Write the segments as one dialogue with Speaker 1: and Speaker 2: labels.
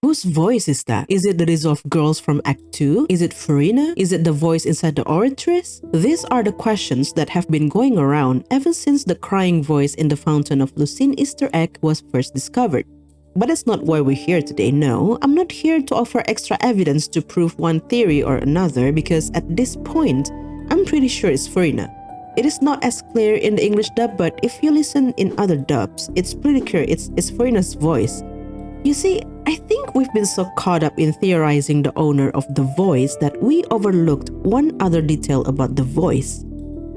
Speaker 1: Whose voice is that? Is it the dissolved girls from Act 2? Is it Farina? Is it the voice inside the oratress? These are the questions that have been going around ever since the crying voice in the Fountain of Lucine Easter egg was first discovered. But that's not why we're here today, no. I'm not here to offer extra evidence to prove one theory or another because at this point, I'm pretty sure it's Farina. It is not as clear in the English dub, but if you listen in other dubs, it's pretty clear it's Farina's voice. You see, I think we've been so caught up in theorizing the owner of the voice that we overlooked one other detail about the voice.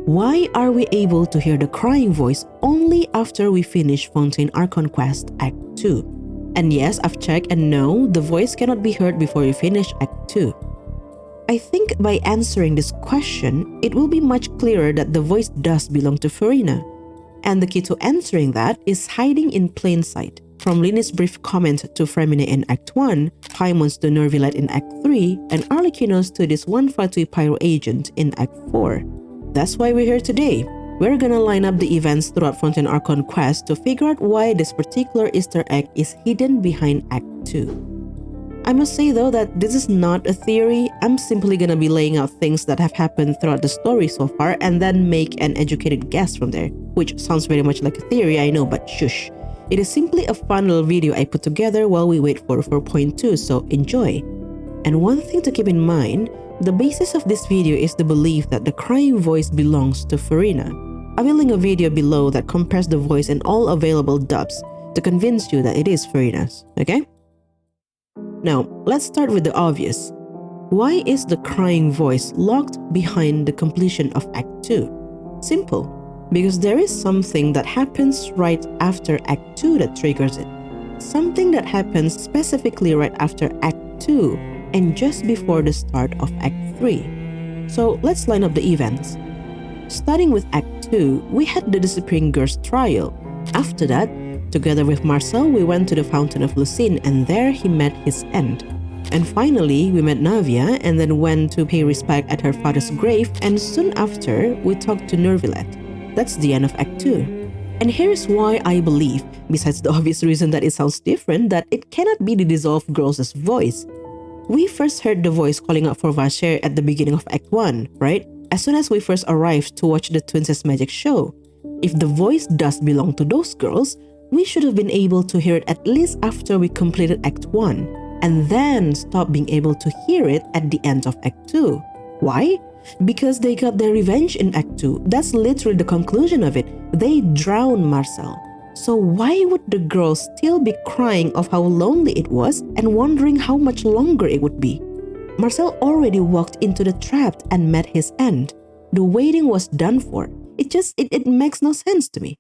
Speaker 1: Why are we able to hear the crying voice only after we finish Fontaine Archon Quest Act 2? And yes, I've checked and no, the voice cannot be heard before you finish Act 2. I think by answering this question, it will be much clearer that the voice does belong to Farina. And the key to answering that is hiding in plain sight. From Lini's brief comment to Freminet in Act 1, Paimons to Neuvillette in Act 3, and Arlecchino's to this 153 Pyro agent in Act 4. That's why we're here today. We're gonna line up the events throughout Fontaine Archon Quest to figure out why this particular Easter egg is hidden behind Act 2. I must say though that this is not a theory. I'm simply gonna be laying out things that have happened throughout the story so far and then make an educated guess from there. Which sounds very much like a theory, I know, but shush. It is simply a fun little video I put together while we wait for 4.2, so enjoy. And one thing to keep in mind, the basis of this video is the belief that the crying voice belongs to Farina. I will link a video below that compares the voice in all available dubs to convince you that it is Farina's, okay? Now, let's start with the obvious. Why is the crying voice locked behind the completion of Act 2? Simple. Because there is something that happens right after Act 2 that triggers it. Something that happens specifically right after Act 2 and just before the start of Act 3. So let's line up the events. Starting with Act 2, we had the Disappearing Girls trial. After that, together with Marcel, we went to the Fountain of Lucine and there he met his end. And finally, we met Navia and then went to pay respect at her father's grave, and soon after, we talked to Neuvillette. That's the end of Act 2. And here's why I believe, besides the obvious reason that it sounds different, that it cannot be the dissolved girls' voice. We first heard the voice calling out for Vacher at the beginning of Act 1, right? As soon as we first arrived to watch the Twins' magic show. If the voice does belong to those girls, we should have been able to hear it at least after we completed Act 1, and then stop being able to hear it at the end of Act 2. Why? Because they got their revenge in Act 2. That's literally the conclusion of it. They drowned Marcel. So why would the girls still be crying of how lonely it was and wondering how much longer it would be? Marcel already walked into the trap and met his end. The waiting was done for. It makes no sense to me.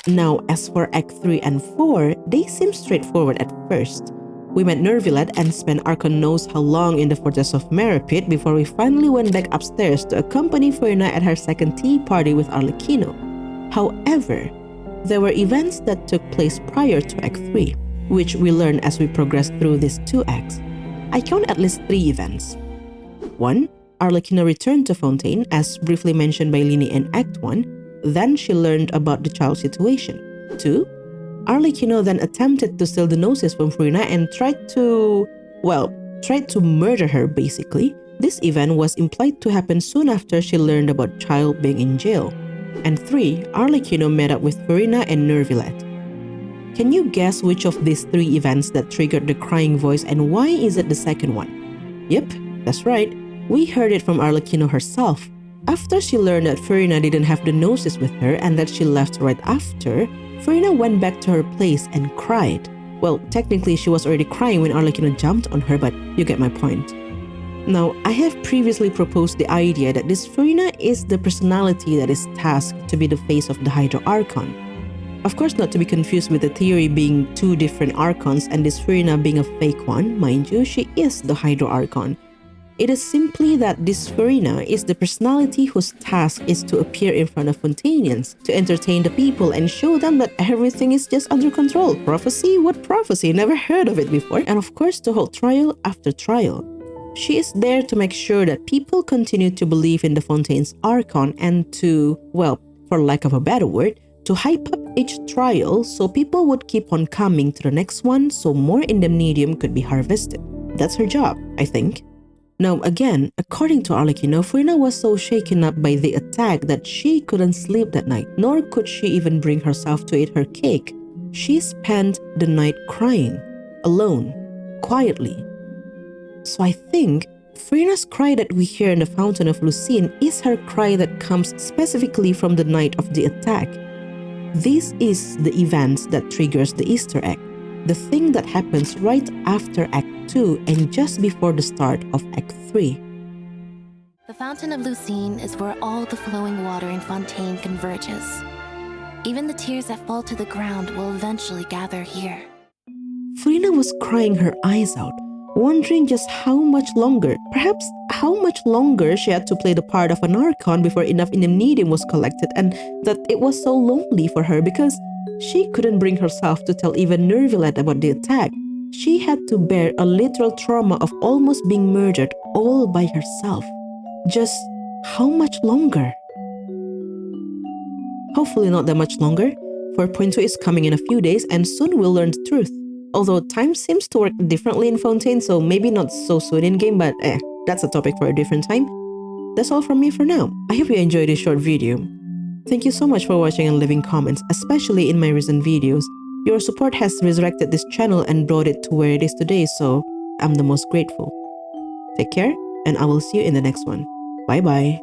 Speaker 1: Now, as for Act 3 and 4, they seem straightforward at first. We met Neuvillette and spent Archon knows how long in the Fortress of Meripit before we finally went back upstairs to accompany Farina at her second tea party with Arlecchino. However, there were events that took place prior to Act 3, which we learned as we progressed through these 2 acts. I count at least 3 events. 1. Arlecchino returned to Fontaine, as briefly mentioned by Lini in Act 1. Then she learned about the child situation. 2. Arlecchino then attempted to steal the gnosis from Farina and tried to murder her basically. This event was implied to happen soon after she learned about Child being in jail. And 3. Arlecchino met up with Farina and Neuvillette. Can you guess which of these 3 events that triggered the crying voice and why is it the second one? Yep, that's right. We heard it from Arlecchino herself. After she learned that Farina didn't have the gnosis with her and that she left right after, Farina went back to her place and cried. Well, technically she was already crying when Arlecchino jumped on her, but you get my point. Now, I have previously proposed the idea that this Farina is the personality that is tasked to be the face of the Hydro Archon. Of course, not to be confused with the theory being 2 different Archons and this Farina being a fake one. Mind you, she is the Hydro Archon. It is simply that this Farina is the personality whose task is to appear in front of Fontainians, to entertain the people and show them that everything is just under control. Prophecy? What prophecy? Never heard of it before. And of course, to hold trial after trial. She is there to make sure that people continue to believe in the Fontaine's Archon and to, well, for lack of a better word, to hype up each trial so people would keep on coming to the next one so more indemnidium could be harvested. That's her job, I think. Now again, according to Arlecchino, Furina was so shaken up by the attack that she couldn't sleep that night, nor could she even bring herself to eat her cake. She spent the night crying, alone, quietly. So I think Furina's cry that we hear in the Fountain of Lucine is her cry that comes specifically from the night of the attack. This is the event that triggers the Easter egg, the thing that happens right after Act 2 and just before the start of Act 3.
Speaker 2: The Fountain of Lucine is where all the flowing water in Fontaine converges. Even the tears that fall to the ground will eventually gather here.
Speaker 1: Furina was crying her eyes out, wondering just how much longer, perhaps how much longer she had to play the part of an Archon before enough indemnidium was collected, and that it was so lonely for her because she couldn't bring herself to tell even Neuvillette about the attack. She had to bear a literal trauma of almost being murdered all by herself. Just how much longer? Hopefully not that much longer, for Point 2 is coming in a few days and soon we'll learn the truth. Although time seems to work differently in Fontaine, so maybe not so soon in-game, but that's a topic for a different time. That's all from me for now. I hope you enjoyed this short video. Thank you so much for watching and leaving comments, especially in my recent videos. Your support has resurrected this channel and brought it to where it is today, so I'm the most grateful. Take care, and I will see you in the next one. Bye bye.